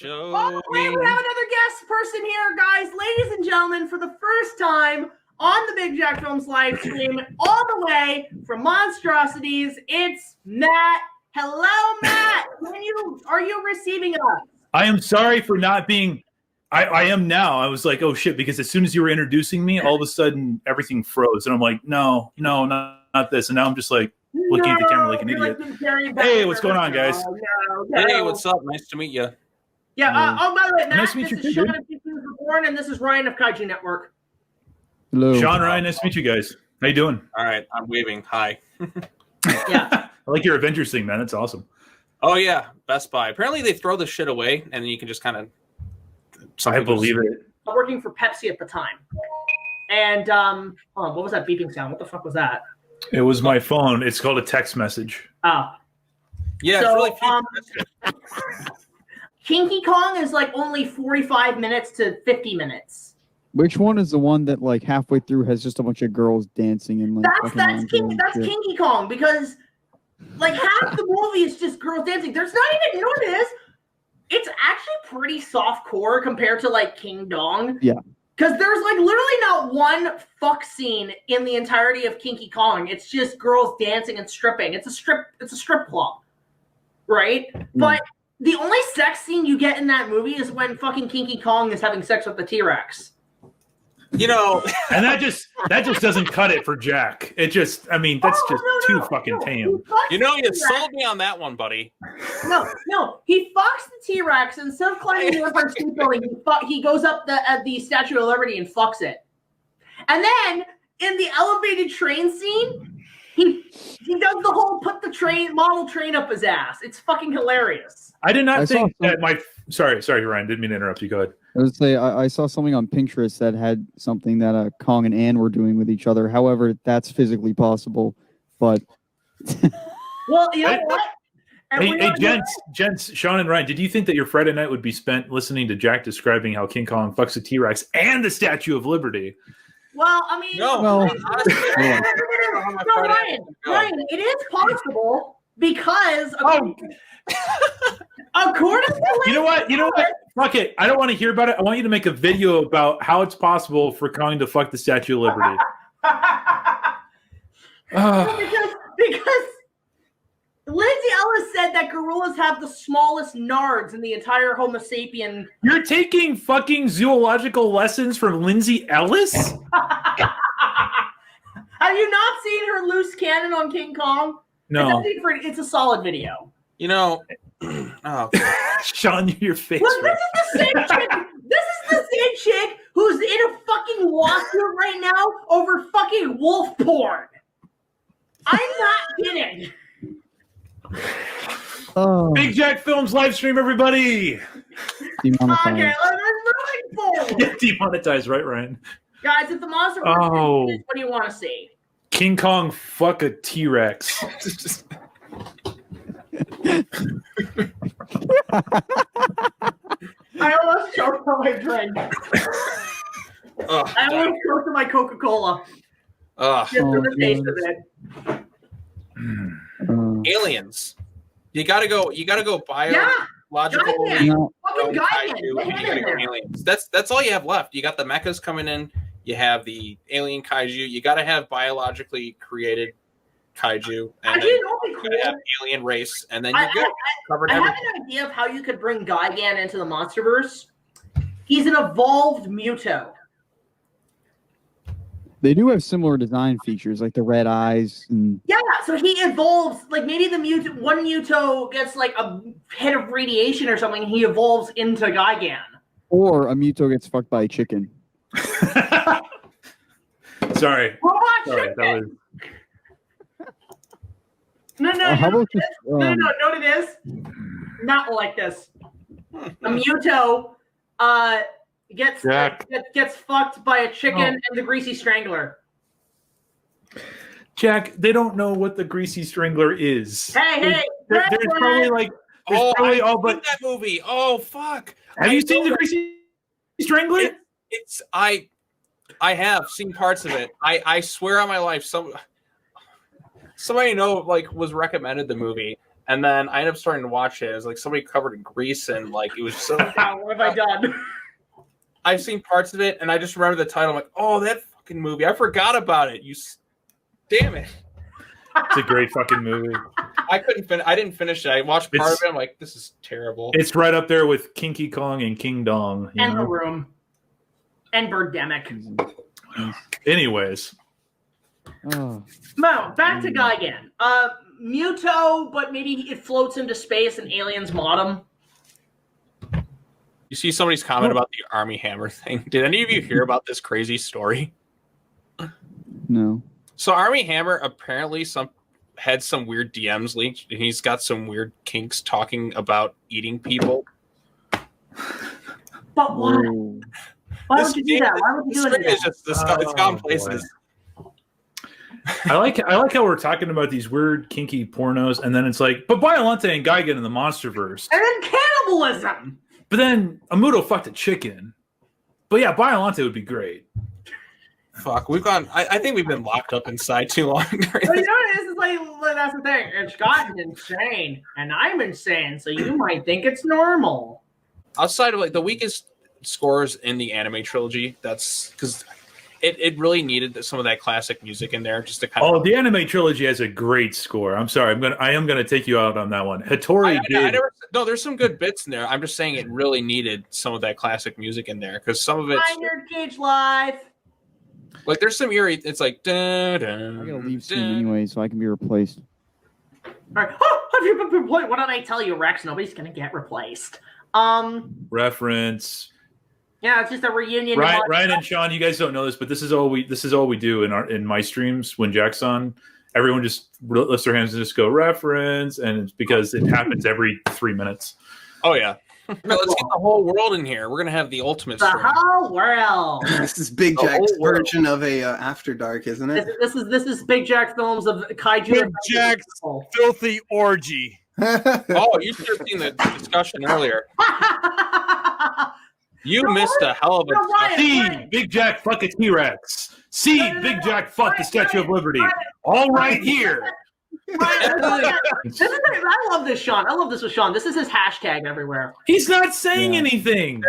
Oh, wait, we have another guest person here, guys. Ladies and gentlemen, for the first time on the Big Jack Films live stream, all the way from Monstrosities, it's Matt. Hello, Matt. Are you receiving us? I am sorry for not being. I am now. I was like, oh shit, because as soon as you were introducing me, all of a sudden everything froze, and I'm like, no, not this. And now I'm just like looking at the camera like an idiot. Hey, what's going on, guys? Hey, what's up? Nice to meet you. Yeah. By the way, Matt, nice to meet this you is too, Sean of People Reborn, and this is Ryan of Kaiju Network. Hello, Sean, Ryan. Nice to meet you guys. How you doing? All right, I'm waving. Hi. Yeah. I like your Avengers thing, man. That's awesome. Oh yeah, Best Buy. Apparently they throw the shit away, and then you can just kind of. I believe it. Working for Pepsi at the time, and hold on, what was that beeping sound? What the fuck was that? It was my phone. It's called a text message. Oh. Yeah, So, it's really Kinky Kong is like only 45 minutes to 50 minutes. Which one is the one that like halfway through has just a bunch of girls dancing and like That's Kinky Kong, because like half the movie is just girls dancing. There's not even, you know what it is? It's actually pretty soft core compared to like King Dong. Yeah. Because there's like literally not one fuck scene in the entirety of Kinky Kong. It's just girls dancing and stripping. It's a strip club. Right? But the only sex scene you get in that movie is when fucking Kinky Kong is having sex with the T-Rex. You know, and that just doesn't cut it for Jack. It just, I mean, that's too fucking tame. You know, you sold me on that one, buddy. No, he fucks the T-Rex, and instead of climbing the Empire State Building, he goes up the Statue of Liberty and fucks it. And then in the elevated train scene, he does the whole put the model train up his ass. It's fucking hilarious. I did not think that my. Sorry, Ryan. Didn't mean to interrupt you. Go ahead. I would say I saw something on Pinterest that had something that Kong and Ann were doing with each other. However, that's physically possible, but. Well, you know what? Hey, gents, Sean and Ryan, did you think that your Friday night would be spent listening to Jack describing how King Kong fucks a T-Rex and the Statue of Liberty? Well, I mean, Ryan, it is possible because according to you know what? Fuck it. I don't want to hear about it. I want you to make a video about how it's possible for Kong to fuck the Statue of Liberty. Because Lindsay Ellis said that gorillas have the smallest nards in the entire Homo sapien. You're taking fucking zoological lessons from Lindsay Ellis? Have you not seen her loose cannon on King Kong? No. It's a solid video. You know, Sean, your face. Look, this is the same chick who's in a fucking lawsuit right now over fucking wolf porn. I'm not kidding. Oh. Big Jack Films live stream, everybody. Demonetized. Okay, let's move forward. Yeah, demonetized, right, Ryan? Guys, if the monster what do you want to see? King Kong fuck a T-Rex. I almost choked on my drink. I almost choked on my Coca-Cola. Just for the taste of it. Aliens. You gotta go biological. Aliens. That's all you have left. You got the mechas coming in. You have the alien kaiju. You gotta have biologically created kaiju. And then you gotta have alien race, and then you're good. I have an idea of how you could bring Gigan into the MonsterVerse. He's an evolved Muto. They do have similar design features, like the red eyes. And... Yeah, so he evolves. Like maybe one Muto gets like a hit of radiation or something, and he evolves into Gigan. Or a Muto gets fucked by a chicken. Sorry. Robot chicken. No, note it is. Not like this. A Muto gets fucked by a chicken and the Greasy Strangler. Jack, they don't know what the Greasy Strangler is. Hey, there's probably like that movie. Oh fuck! Have you seen the Greasy Strangler? I have seen parts of it. I swear on my life, somebody I know was recommended the movie, And then I ended up starting to watch it. It was like somebody covered in grease, and like it was so. What have I done? I've seen parts of it, and I just remember the title. I'm like, oh, that fucking movie! I forgot about it. Damn it! It's a great fucking movie. I didn't finish it. I watched part of it. I'm like, this is terrible. It's right up there with Kinky Kong and King Dong. And The Room. And Birdemic. Anyways. Mo, back to Gigan. Muto, but maybe it floats into space and aliens mod him. You see somebody's comment about the Army Hammer thing. Did any of you hear about this crazy story? No. So Army Hammer apparently had some weird DMs leaked, and he's got some weird kinks talking about eating people. But why? Why would you do that? Why would you do that? It's gone places. I like how we're talking about these weird kinky pornos, and then it's like, but Biollante and Gigan in the Monsterverse, and then cannibalism. But then Amuto fucked a chicken. But yeah, Biollante would be great. Fuck, we've gone. I think we've been locked up inside too long. But you know what it is? It's like, that's the thing. It's gotten insane, and I'm insane, so you might think it's normal. Outside of like the weakest scores in the anime trilogy, that's because it really needed some of that classic music in there just to kind of. Oh, the anime trilogy has a great score. I'm sorry, I am gonna take you out on that one. Hattori did. No, there's some good bits in there. I'm just saying it really needed some of that classic music in there because some of it's. Nerd Cage Live. Like there's some eerie. It's like. I gotta leave soon anyway, so I can be replaced. All right. Oh, have you been replaced? What did I tell you, Rex? Nobody's gonna get replaced. Reference. Yeah, it's just a reunion. Ryan and Sean, you guys don't know this, but this is all we do in my streams when Jack's on. Everyone just lifts their hands and just go reference, and it's because it happens every 3 minutes. Oh yeah. Let's get the whole world in here. We're gonna have the ultimate stream. The whole world. This is Big Jack's version of a After Dark, isn't it? This is Big Jack films of kaiju. Big Jack's filthy orgy. Oh, you should have seen the discussion earlier. You missed a hell of a. See, Big Jack fuck a T-Rex. See, Big Jack fuck the Statue of Liberty. All right here. I love this, Sean. I love this with Sean. This is his hashtag everywhere. He's not saying anything.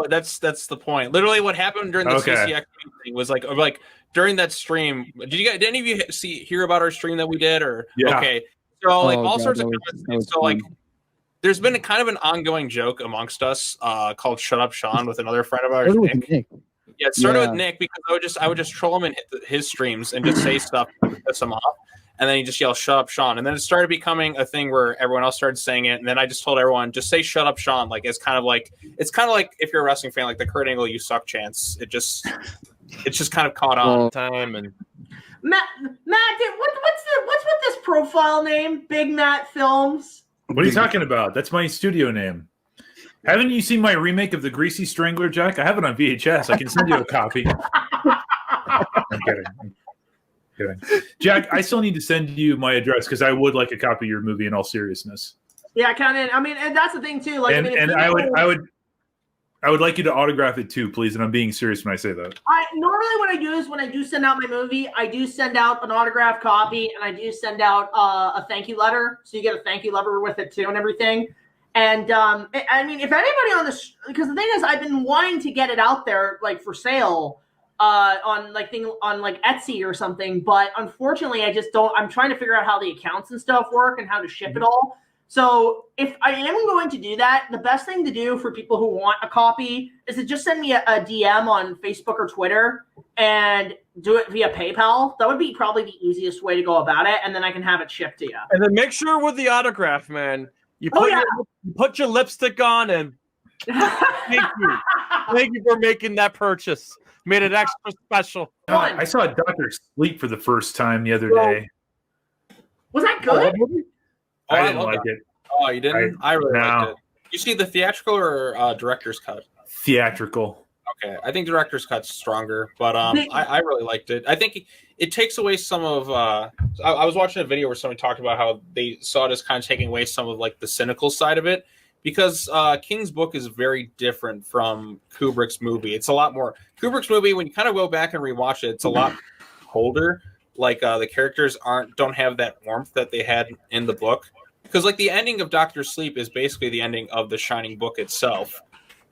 That's the point. Literally, what happened during the CCX thing was like during that stream. Did any of you hear about our stream that we did? Or okay, so like all sorts of comments. So like, there's been a kind of an ongoing joke amongst us called "Shut Up, Sean" with another friend of ours, Nick. Yeah, it started with Nick because I would just troll him in his streams and just say stuff to piss him off. And then he just yelled, "Shut up, Sean." And then it started becoming a thing where everyone else started saying it. And then I just told everyone, just say "Shut up, Sean." Like it's kind of like if you're a wrestling fan, like the Kurt Angle "You suck" chants. It's just kind of caught on time. And Matt, what's with this profile name? Big Matt Films. What are you talking about? That's my studio name. Haven't you seen my remake of the Greasy Strangler, Jack? I have it on VHS. I can send you a copy. I'm kidding. Jack, I still need to send you my address because I would like a copy of your movie in all seriousness. Yeah, kind of. I mean, and that's the thing too. Like, I would like you to autograph it too, please. And I'm being serious when I say that. Normally what I do is when I do send out my movie, I do send out an autographed copy and I do send out a thank you letter. So you get a thank you letter with it too and everything. And I mean, if anybody on this, because the thing is, I've been wanting to get it out there like for sale. On Etsy or something, but unfortunately I just don't. I'm trying to figure out how the accounts and stuff work and how to ship it all. So if I am going to do that, the best thing to do for people who want a copy is to just send me a DM on Facebook or Twitter and do it via PayPal. That would be probably the easiest way to go about it, and then I can have it shipped to you. And then make sure with the autograph, man, you put your lipstick on and thank you for making that purchase. Made it extra special. I saw Dr. Sleep for the first time the other day. Was that good? I didn't like it. Oh, you didn't? I really liked it. You see the theatrical or director's cut? Theatrical. Okay, I think director's cut's stronger, but I really liked it. I think it takes away some of. I was watching a video where somebody talked about how they saw it as kind of taking away some of like the cynical side of it. Because King's book is very different from Kubrick's movie. It's a lot more Kubrick's movie. When you kind of go back and rewatch it, it's a lot colder. Like the characters don't have that warmth that they had in the book. Because like the ending of Doctor Sleep is basically the ending of the Shining book itself,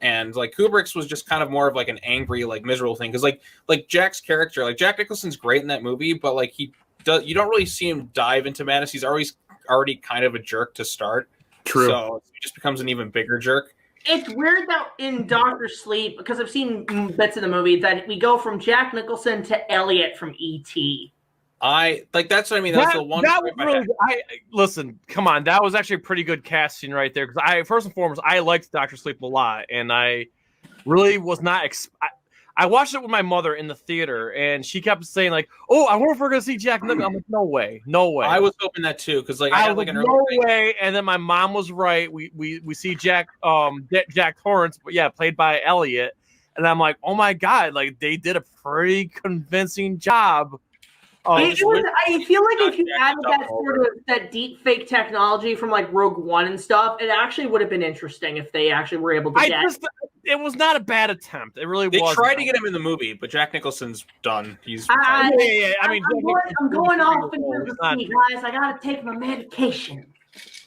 and like Kubrick's was just kind of more of like an angry, like miserable thing. Because like Jack's character, like Jack Nicholson's great in that movie, but like you don't really see him dive into madness. He's already kind of a jerk to start. True. So he just becomes an even bigger jerk. It's weird that in Doctor Sleep, because I've seen bits of the movie, that we go from Jack Nicholson to Elliot from E.T. That's what I mean. That's the one. That was really. Listen, come on. That was actually a pretty good casting right there. Because first and foremost, I liked Doctor Sleep a lot, and I really was not. I watched it with my mother in the theater, and she kept saying like, "Oh, I wonder if we're gonna see Jack Nicholson." I'm like, "No way, no way." I was hoping that too, because like I had was like an no way, and then my mom was right. We see Jack Torrance, but yeah, played by Elliot, and I'm like, "Oh my god!" Like they did a pretty convincing job. I feel like if you added that deep fake technology from like Rogue One and stuff, it actually would have been interesting if they actually were able to it was not a bad attempt. It really was. They tried to get him in the movie, but Jack Nicholson's done. He's I mean, I'm going off into the sea, guys. I gotta take my medication.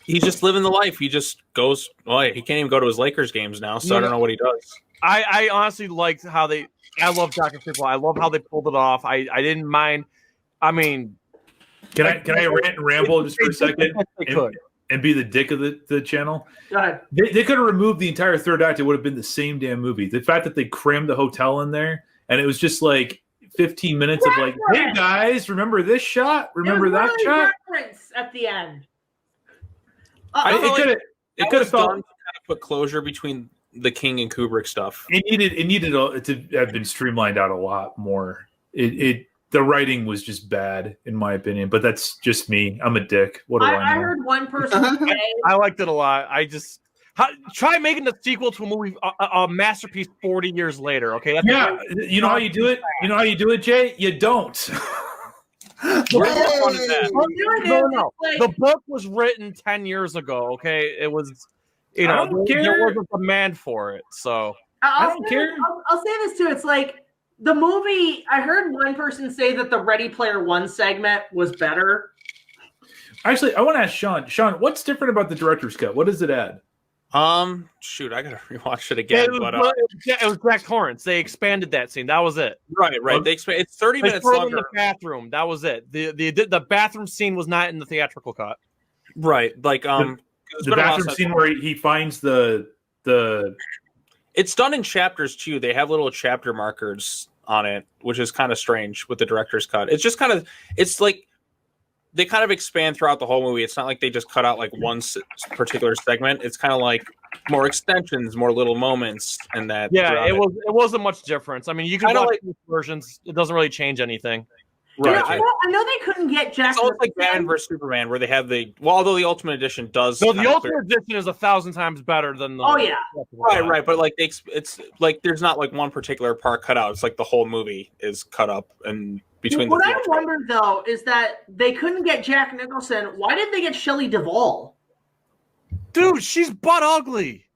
He's just living the life. He just goes. Well, he can't even go to his Lakers games now, so I don't know what he does. I honestly liked how they. I love Dr. Sleep. I love how they pulled it off. I didn't mind. I mean, can I rant and ramble just for a second and be the dick of the channel? Go ahead. They could have removed the entire third act. It would have been the same damn movie. The fact that they crammed the hotel in there and it was just like 15 minutes of like, hey guys, remember this shot? Remember that shot? Reference at the end. It could have done to kind of put closure between the King and Kubrick stuff. It needed to have been streamlined out a lot more. The writing was just bad, in my opinion, but that's just me. I'm a dick. What do I know? I heard one person say... I liked it a lot. Try making the sequel to a movie, a masterpiece 40 years later, okay? You know how you do it? You know how you do it, Jay? You don't. No. The book was written 10 years ago, okay? It was, there was a demand for it, so... I don't care. I'll say this, too. It's like, the movie, I heard one person say that the Ready Player One segment was better. Actually, I want to ask Sean. Sean, what's different about the director's cut? What does it add? Shoot, I gotta rewatch it again. It was Jack Torrance. They expanded that scene. That was it. Right. They expanded. It's 30 minutes longer. In the bathroom. That was it. The bathroom scene was not in the theatrical cut. Right. Like the bathroom scene where he finds the. It's done in chapters too. They have little chapter markers on it, which is kind of strange with the director's cut. It's just kind of, it's like they kind of expand throughout the whole movie. It's not like they just cut out like one particular segment. It's kind of like more extensions, more little moments, and that. Yeah, it wasn't much difference. I mean, you can watch both versions. It doesn't really change anything. Right. I know they couldn't get Jack. It's almost like Batman vs Superman, where they have although the Ultimate Edition does. No, the Ultimate Edition is 1,000 times better than the. Oh yeah. Right. But like it's like there's not like one particular part cut out. It's like the whole movie is cut up and between. What I wonder though is that they couldn't get Jack Nicholson. Why did they get Shelley Duvall? Dude, she's butt ugly.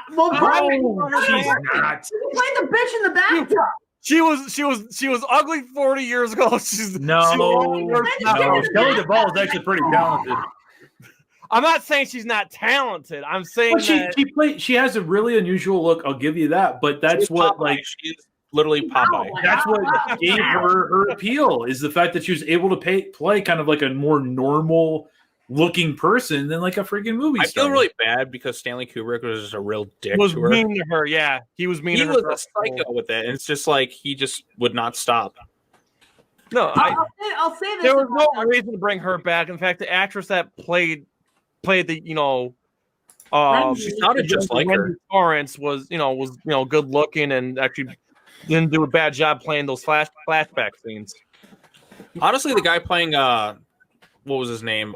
She's not. She played the bitch in the bathtub. She was ugly 40 years ago. Shelley Duvall is actually pretty talented. I'm not saying she's not talented. I'm saying she has a really unusual look. I'll give you that. But that's what Popeye. She's literally Popeye. That's what gave her appeal is the fact that she was able to play kind of like a more normal looking person than like a freaking movie star. I feel really bad because Stanley Kubrick was just a real dick. Was to her. mean to her, yeah. He was mean. He to was her. a psycho with it, and it's just like he just would not stop. No, I'll say this. There was no reason to bring her back. In fact, the actress that played the she sounded just like her. Torrance was good looking and actually didn't do a bad job playing those flashback scenes. Honestly, the guy playing what was his name?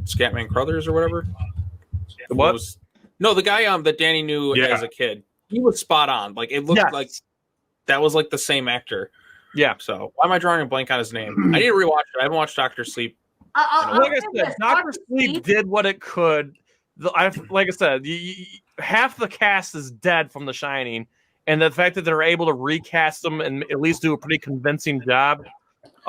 Scatman Crothers or whatever. What? The guy that Danny knew as a kid. He was spot on. Like it looked like that was like the same actor. Yeah. So why am I drawing a blank on his name? I need to rewatch it. I haven't watched Dr. Sleep. Like I said, Dr. Sleep did what it could. Like I said, half the cast is dead from The Shining, and the fact that they're able to recast them and at least do a pretty convincing job.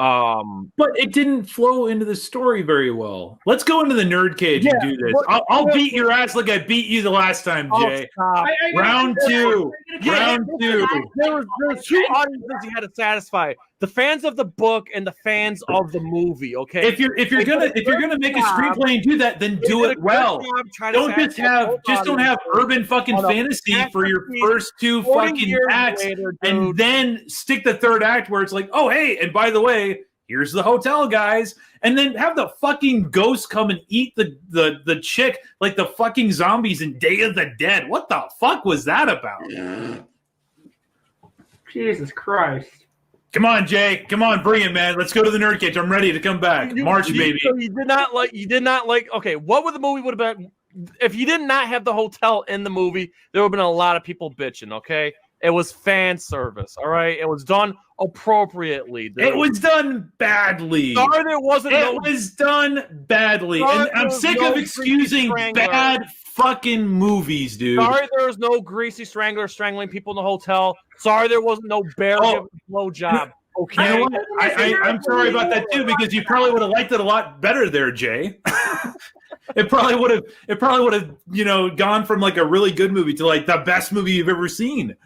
But it didn't flow into the story very well. Let's go into the nerd cage and do this. I'll beat your ass like I beat you the last time, Jay. Round two. Round two. There was two audiences you had to satisfy: the fans of the book and the fans of the movie. Okay. If you're gonna make a screenplay and do that, then do it well. Don't don't have urban fucking fantasy for your first two fucking acts, and then stick the third act where it's like, oh hey, and by the way, here's the hotel, guys. And then have the fucking ghosts come and eat the chick like the fucking zombies in Day of the Dead. What the fuck was that about? Jesus Christ. Come on, Jay. Come on, bring it, man. Let's go to the nerd cage. I'm ready to come back. March, baby. So you did not like. Okay, what would the movie would have been if you did not have the hotel in the movie? There would have been a lot of people bitching. Okay, it was fan service. All right, it was done appropriately. It was done badly. Sorry, there wasn't. It was done badly, and I'm sick of excusing bad fucking movies, dude. Sorry, there was no greasy strangler strangling people in the hotel. Sorry, there wasn't no bear giving a blowjob. Okay, you know what? I'm sorry about that too, because you probably would have liked it a lot better there, Jay. It probably would have, gone from like a really good movie to like the best movie you've ever seen.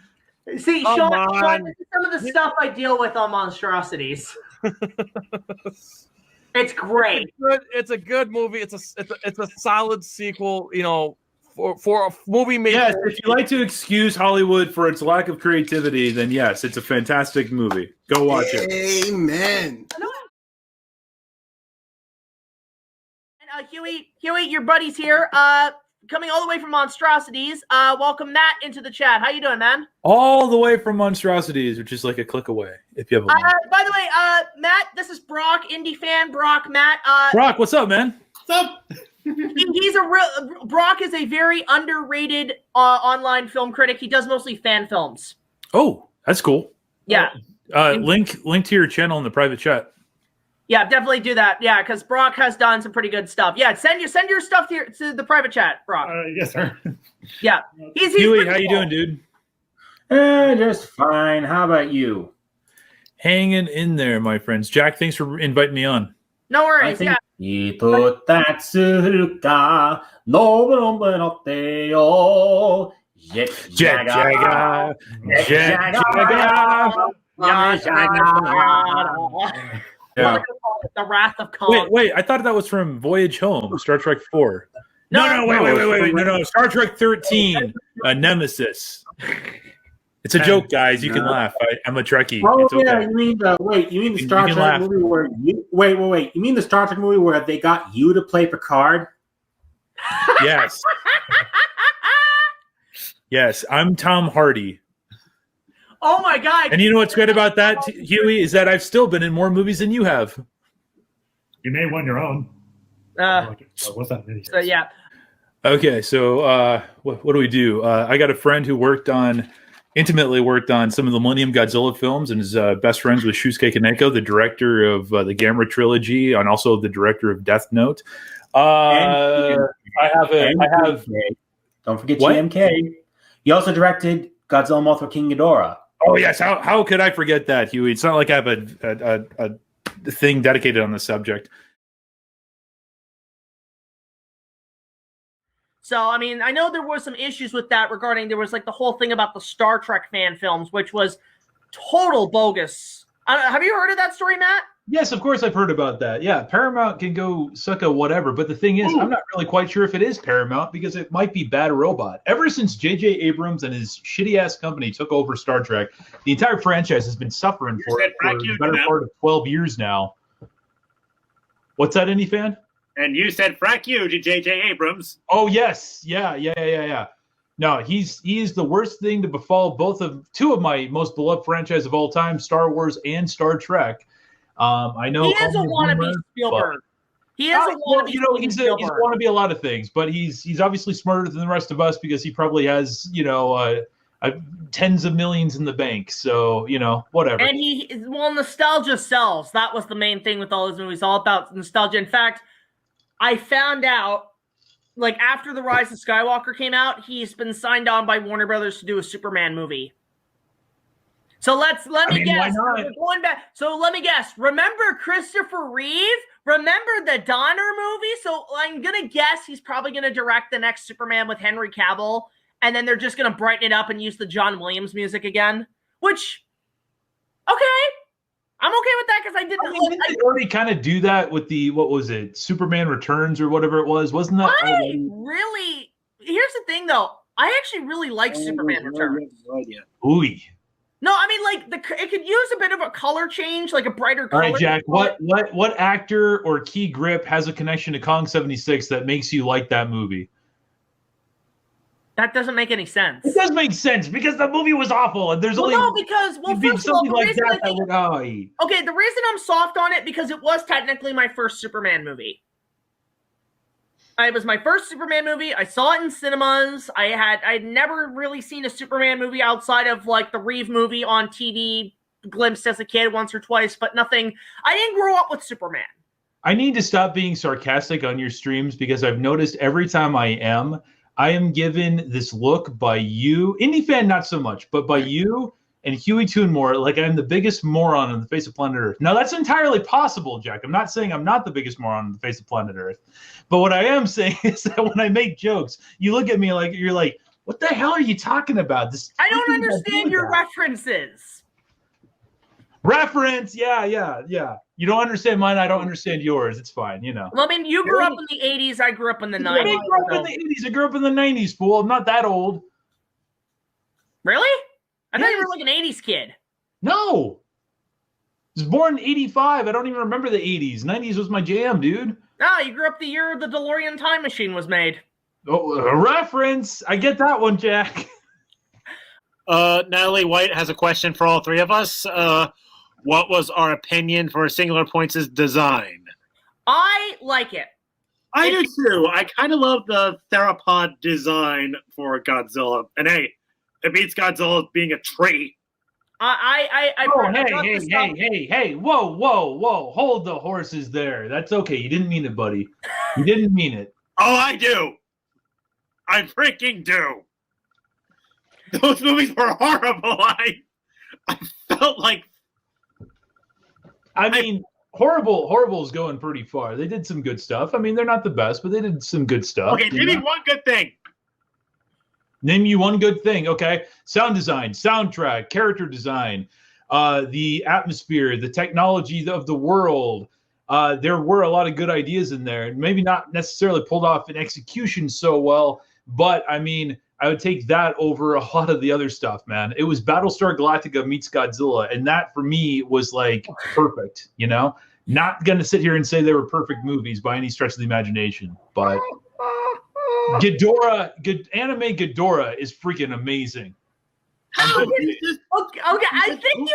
See, Sean, this is some of the stuff I deal with on Monstrosities. It's great. It's a good movie. It's a solid sequel. For a movie made. Yes, if you like to excuse Hollywood for its lack of creativity, then yes, it's a fantastic movie. Go watch it. Amen. And Huey, your buddy's here. Coming all the way from Monstrosities. Welcome Matt into the chat. How you doing, man? All the way from Monstrosities, which is like a click away. If you have a by the way, Matt, this is Brock, indie fan. Brock, Matt. Brock, what's up, man? What's up? Brock is a very underrated online film critic. He does mostly fan films. Oh, that's cool. Yeah. Link to your channel in the private chat. Yeah, definitely do that. Yeah, because Brock has done some pretty good stuff. Yeah, send your stuff to the private chat, Brock. Yes, sir. Yeah. He's Huey, how you doing, dude? Just fine. How about you? Hanging in there, my friends. Jack, thanks for inviting me on. No worries. Yeah. 人たつかノブノブのってよ Jet Jagger Yeah. The Wrath of Khan. Wait, I thought that was from Voyage Home, Star Trek 4. No, wait. No, Star Trek 13, Nemesis. It's a joke, guys. You can laugh. I'm a Trekkie. Oh, it's okay. yeah, you mean the Star Trek movie where wait. You mean the Star Trek movie where they got you to play Picard? Yes. Yes, I'm Tom Hardy. Oh my God! And you know what's great about that, Huey, is that I've still been in more movies than you have. You made one your own. What's that? So yeah. Okay, so what do we do? I got a friend who intimately worked on some of the Millennium Godzilla films, and is best friends with Shusuke Kaneko, the director of the Gamera trilogy, and also the director of Death Note. I have. Don't forget GMK. He also directed Godzilla Mothra King Ghidorah. Oh yes, how could I forget that, Huey? It's not like I have a thing dedicated on the subject. So, I mean, I know there were some issues with that there was like the whole thing about the Star Trek fan films, which was total bogus. Have you heard of that story, Matt? Yes, of course I've heard about that. Yeah, Paramount can go suck a whatever, but the thing is, I'm not really quite sure if it is Paramount because it might be Bad Robot. Ever since J.J. Abrams and his shitty-ass company took over Star Trek, the entire franchise has been suffering for the better part of 12 years now. What's that, Indie Fan? And you said frack you to J.J. Abrams. Oh, yes. Yeah. No, he is the worst thing to befall two of my most beloved franchises of all time, Star Wars and Star Trek. I know he is a wannabe Spielberg. He is a wannabe. He's a wannabe a lot of things, but he's obviously smarter than the rest of us because he probably has tens of millions in the bank. So whatever. And nostalgia sells. That was the main thing with all his movies, all about nostalgia. In fact, I found out like after The Rise of Skywalker came out, he's been signed on by Warner Brothers to do a Superman movie. So let me mean, why guess. not? We're going back. So let me guess. Remember Christopher Reeve? Remember the Donner movie? So I'm gonna guess he's probably gonna direct the next Superman with Henry Cavill, and then they're just gonna brighten it up and use the John Williams music again. Which, okay, I'm okay with that because I didn't. Didn't they already kind of do that with the what was it, Superman Returns or whatever it was? Wasn't that? Really? Here's the thing, though. I actually really like Superman Returns. Ooh. No, I mean, like it could use a bit of a color change, like a brighter color. All right, Jack. What actor or key grip has a connection to Kong 76 that makes you like that movie? That doesn't make any sense. It does make sense because the movie was awful, and there's only first of all, like that would okay, the reason I'm soft on it because it was technically my first Superman movie. It was my first Superman movie. I saw it in cinemas. I'd never really seen a Superman movie outside of like the Reeve movie on TV, glimpsed as a kid once or twice, but nothing. I didn't grow up with Superman. I need to stop being sarcastic on your streams because I've noticed every time I am given this look by you, indie fan not so much, but by you and Huey Toonmore, like I'm the biggest moron on the face of planet Earth. Now that's entirely possible, Jack. I'm not saying I'm not the biggest moron on the face of planet Earth. But what I am saying is that when I make jokes, you look at me like you're like, what the hell are you talking about? I don't understand your references. Reference, yeah. You don't understand mine, I don't understand yours. It's fine, you know. Well, I mean, you grew up in the 80s, I grew up in the 90s. I grew up in the 80s, I grew up in the 90s, fool. I'm not that old. Really? I thought you were like an 80s kid. No. I was born in 85. I don't even remember the 80s. 90s was my jam, dude. Ah, you grew up the year the DeLorean time machine was made. Oh, a reference. I get that one, Jack. Natalie White has a question for all three of us. What was our opinion for Singular Points' design? I like it. I do too. I kind of love the theropod design for Godzilla. And hey, it beats Godzilla being a tree. Hey, whoa. Hold the horses there. That's okay. You didn't mean it, buddy. You didn't mean it. Oh, I do. I freaking do. Those movies were horrible. I felt like... I mean, Horrible's going pretty far. They did some good stuff. I mean, they're not the best, but they did some good stuff. Okay, name me one good thing. Name you one good thing. Okay. Sound design, soundtrack, character design, the atmosphere, the technology of the world. There were a lot of good ideas in there. Maybe not necessarily pulled off in execution so well, but I mean, I would take that over a lot of the other stuff, man. It was Battlestar Galactica meets Godzilla, and that for me was like perfect, you know? Not going to sit here and say they were perfect movies by any stretch of the imagination, but anime Ghidorah is freaking amazing. Okay, I think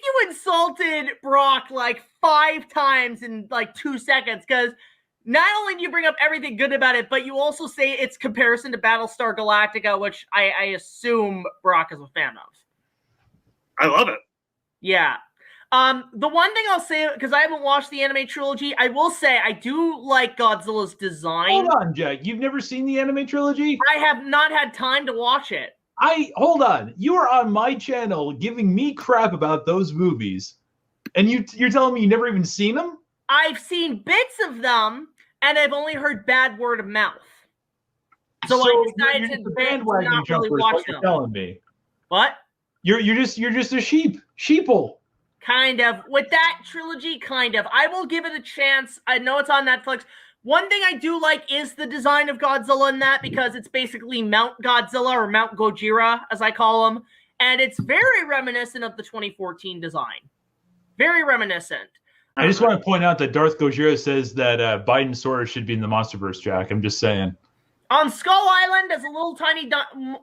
you insulted Brock like 5 times in like 2 seconds because not only do you bring up everything good about it, but you also say it's comparison to Battlestar Galactica, which I assume Brock is a fan of. I love it. Yeah. The one thing I'll say, because I haven't watched the anime trilogy, I will say I do like Godzilla's design. Hold on, Jack. You've never seen the anime trilogy? I have not had time to watch it. Hold on. You are on my channel giving me crap about those movies, and you're telling me you never even seen them? I've seen bits of them, and I've only heard bad word of mouth. So I decided to not really watch them. You're telling me what? You're just a sheeple. Kind of. With that trilogy, kind of. I will give it a chance. I know it's on Netflix. One thing I do like is the design of Godzilla in that because it's basically Mount Godzilla or Mount Gojira, as I call him. And it's very reminiscent of the 2014 design. Very reminiscent. I just want to point out that Darth Gojira says that Biden-Saurus should be in the Monsterverse, Jack. I'm just saying. On Skull Island as a little tiny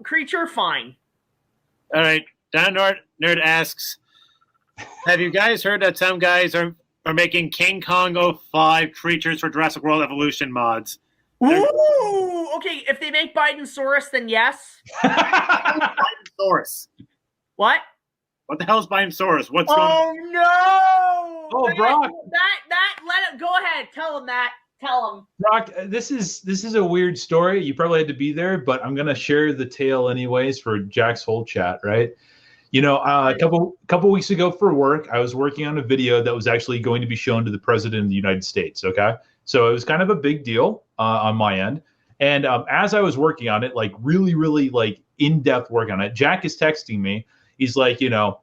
creature, fine. All right. Don Nerd asks, have you guys heard that some guys are making King Kong 05 creatures for Jurassic World Evolution mods? Ooh, okay. If they make Biden-Saurus, then yes. Biden-Saurus. What? What the hell is Biden-Saurus? What's going on? Oh, no! Oh, Brock. Let it go ahead. Tell him that. Tell him. Brock, this is a weird story. You probably had to be there, but I'm going to share the tale anyways for Jack's whole chat, right? You know, a couple weeks ago for work, I was working on a video that was actually going to be shown to the president of the United States. Okay, so it was kind of a big deal on my end. And as I was working on it, like really, really like in-depth work on it, Jack is texting me. He's like, you know,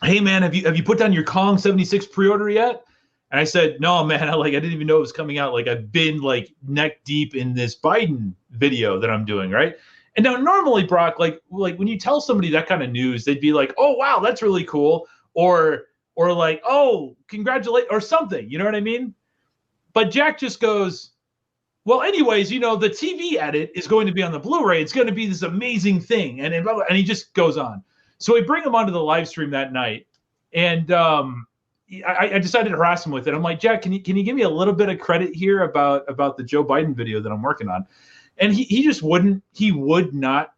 hey man, have you put down your Kong 76 pre-order yet? And I said, no, man, I didn't even know it was coming out. Like I've been like neck deep in this Biden video that I'm doing, right? And now normally, Brock, like when you tell somebody that kind of news, they'd be like, oh wow, that's really cool, or like, oh, congratulate, or something, you know what I mean? But Jack just goes, well, anyways, you know, the TV edit is going to be on the Blu-ray. It's going to be this amazing thing, and he just goes on. So we bring him onto the live stream that night, and I decided to harass him with it. I'm like, Jack, can you give me a little bit of credit here about the Joe Biden video that I'm working on? And he just wouldn't. He would not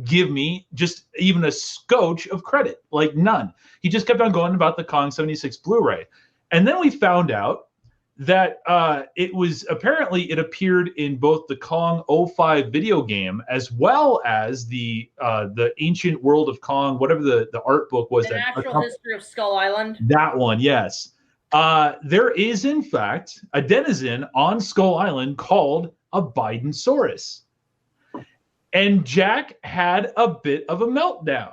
give me just even a scotch of credit, like none. He just kept on going about the Kong 76 Blu-ray, and then we found out that it appeared in both the Kong 05 video game as well as the Ancient World of Kong, whatever the art book was. The Natural History of Skull Island. That one, yes. There is, in fact, a denizen on Skull Island called a Bidensaurus. And Jack had a bit of a meltdown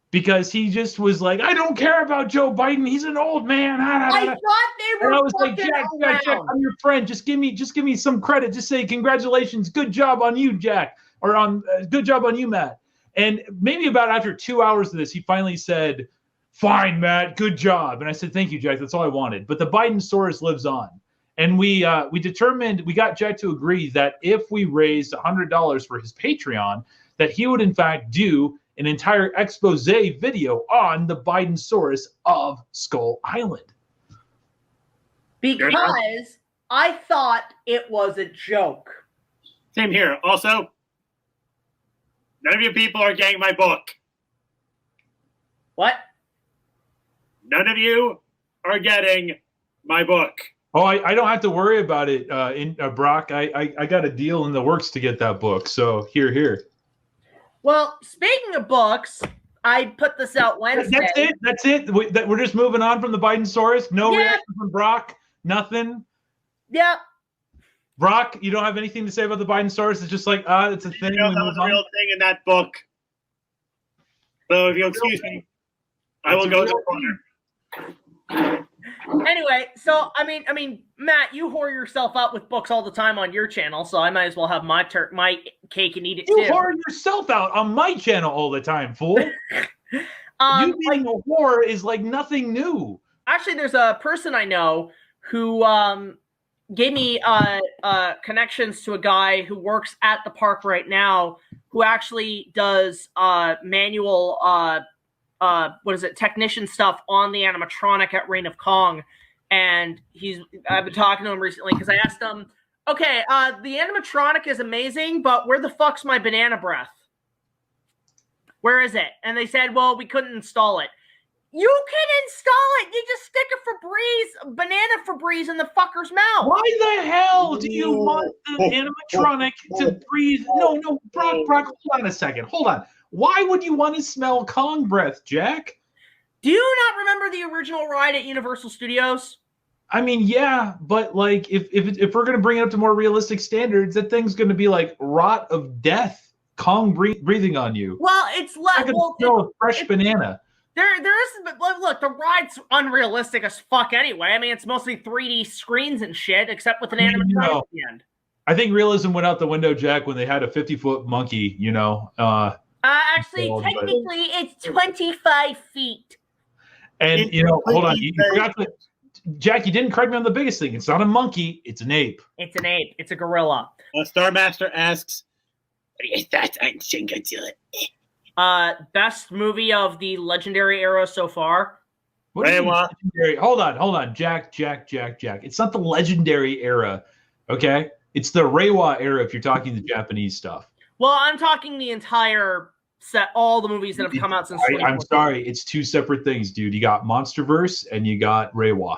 because he just was like, I don't care about Joe Biden. He's an old man. I thought they were. And I was like, Jack, I'm your friend. Just give me some credit. Just say congratulations, good job on you, Jack, or on good job on you, Matt. And maybe about after 2 hours of this, he finally said, fine, Matt, good job. And I said, thank you, Jack. That's all I wanted. But the Bidensaurus lives on. And we got Jack to agree that if we raised $100 for his Patreon, that he would in fact do an entire expose video on the Bidensaurus of Skull Island. Because I thought it was a joke. Same here. Also, none of you people are getting my book. What? None of you are getting my book. Oh, I don't have to worry about it, Brock. I got a deal in the works to get that book. So here. Well, speaking of books, I put this out Wednesday. That's it. We're just moving on from the Bidensaurus. No reaction from Brock. Nothing. Yep. Brock, you don't have anything to say about the Bidensaurus. It's just like, it's a thing. You know, that was a real thing in that book. So if you'll excuse me, I will go to the corner. Anyway, so I mean, Matt, you whore yourself out with books all the time on your channel, so I might as well have my cake and eat it too. You whore yourself out on my channel all the time, fool. You being a whore is like nothing new. Actually, there's a person I know who gave me connections to a guy who works at the park right now, who actually does manual technician stuff on the animatronic at Reign of Kong. And I've been talking to him recently because I asked him, okay, the animatronic is amazing, but where the fuck's my banana breath? Where is it? And they said, well, we couldn't install it. You can install it. You just stick a banana Febreze in the fucker's mouth. Why the hell do you want the animatronic to breathe? No, Brock, hold on a second. Hold on. Why would you want to smell Kong breath, Jack? Do you not remember the original ride at Universal Studios? I mean, yeah, but like if we're going to bring it up to more realistic standards, that thing's going to be like rot of death, Kong breathing on you. Well, it's like a fresh banana. There is, but look, the ride's unrealistic as fuck anyway. I mean, it's mostly 3D screens and shit, except with an animatronic at the end. I think realism went out the window, Jack, when they had a 50-foot monkey, Actually, technically, it's 25 feet. And, hold on. You forgot to, Jack, you didn't correct me on the biggest thing. It's not a monkey. It's an ape. It's an ape. It's a gorilla. Starmaster asks, what are your thoughts on Shin Godzilla? Best movie of the legendary era so far. Legendary? Hold on. Jack. It's not the legendary era, okay? It's the Reiwa era if you're talking the Japanese stuff. Well, I'm talking the entire set, all the movies that have come out since. I'm sorry, it's two separate things, dude. You got MonsterVerse and you got Reiwa.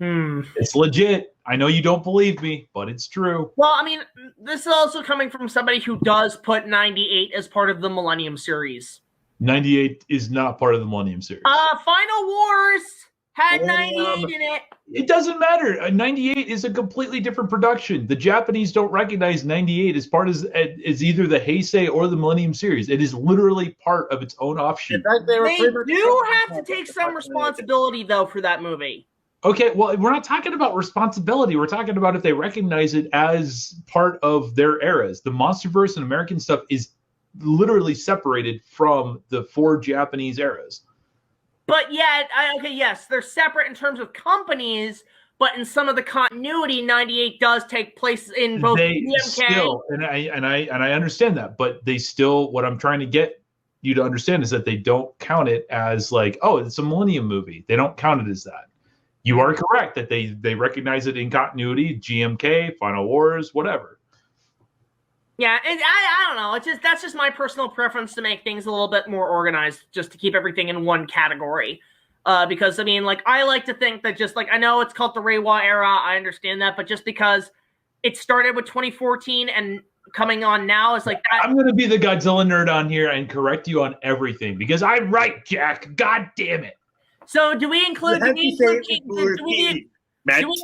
It's legit. I know you don't believe me, but it's true. Well, I mean, this is also coming from somebody who does put 98 as part of the Millennium series. 98 is not part of the Millennium series. Final Wars had 98 in it. It doesn't matter. 98 is a completely different production. The Japanese don't recognize 98 as part as either the Heisei or the Millennium series. It is literally part of its own offshoot. They do have to take some responsibility, though, for that movie. Okay, well, we're not talking about responsibility. We're talking about if they recognize it as part of their eras. The MonsterVerse and American stuff is literally separated from the 4 Japanese eras. But yet, yes, they're separate in terms of companies, but in some of the continuity, 98 does take place in both GMK. Still, and I understand that, but they still, what I'm trying to get you to understand is that they don't count it as like, oh, it's a Millennium movie. They don't count it as that. You are correct that they recognize it in continuity, GMK, Final Wars, whatever. Yeah, and I don't know. That's just my personal preference to make things a little bit more organized, just to keep everything in one category. Because I mean, like, I like to think that just like, I know it's called the Reiwa era, I understand that, but just because it started with 2014 and coming on now is like that. I'm going to be the Godzilla nerd on here and correct you on everything because I'm right, Jack. God damn it. So do we include do we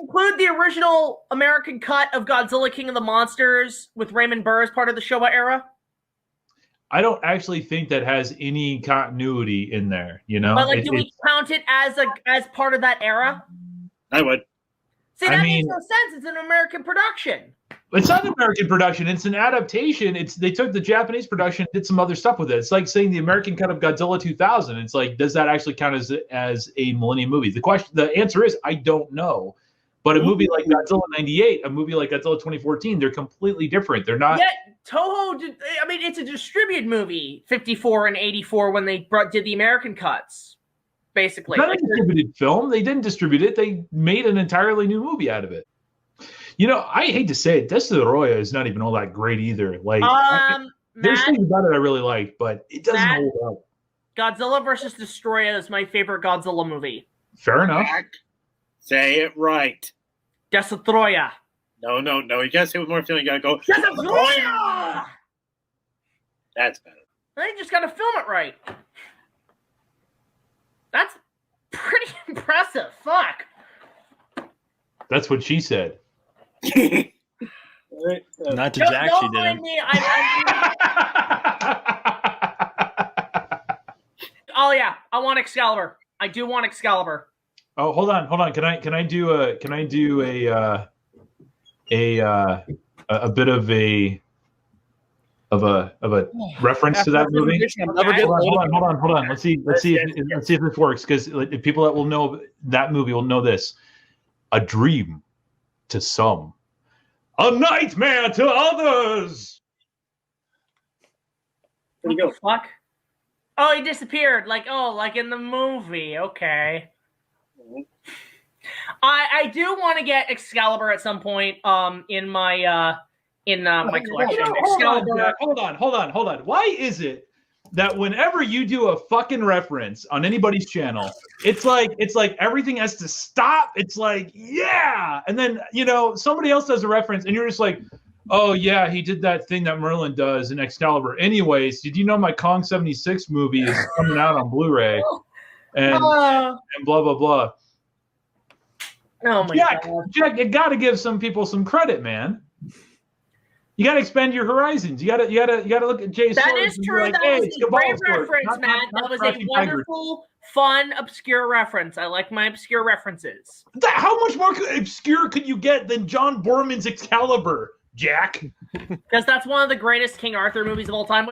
include the original American cut of Godzilla King of the Monsters with Raymond Burr as part of the Showa era? I don't actually think that has any continuity in there, you know? But like, do we count it as part of that era? I would. See, that makes no sense. It's an American production. It's not an American production. It's an adaptation. They took the Japanese production, did some other stuff with it. It's like saying the American cut of Godzilla 2000. It's like, does that actually count as a Millennium movie? The answer is I don't know. But a movie like Godzilla 98, a movie like Godzilla 2014, they're completely different. They're not. Yet Toho it's a distributed movie, 54 and 84 when they did the American cuts, basically. Not a distributed film. They didn't distribute it. They made an entirely new movie out of it. You know, I hate to say it, Destoroyah is not even all that great either. Like, there's things about it I really like, but it doesn't hold up. Godzilla vs. Destroyer is my favorite Godzilla movie. Fair enough. Say it right. Destroyer. No. You gotta say it with more feeling. You gotta go. Destroyer! That's better. I just gotta film it right. That's pretty impressive. Fuck. That's what she said. Not to Jack, she didn't. Oh yeah, I want Excalibur. I do want Excalibur. Oh, hold on. Can I do a bit of a reference to that movie? Hold on. Let's see if this works, because people that will know that movie will know this. A dream to some, a nightmare to others. What the fuck? Oh, he disappeared. Like in the movie. Okay. I do want to get Excalibur at some point in my collection. Hold on. Why is it that whenever you do a fucking reference on anybody's channel, it's like everything has to stop? It's like, yeah, and then somebody else does a reference and you're just like, oh yeah, he did that thing that Merlin does in Excalibur. Anyways, did you know my Kong 76 movie is coming out on Blu-ray? And blah blah blah. Oh my God. Jack, you got to give some people some credit, man. You got to expand your horizons. You got to look at Jay. That is true. That was a great reference, man. That was a wonderful, fun, obscure reference. I like my obscure references. How much more obscure could you get than John Borman's Excalibur, Jack? Because that's one of the greatest King Arthur movies of all time.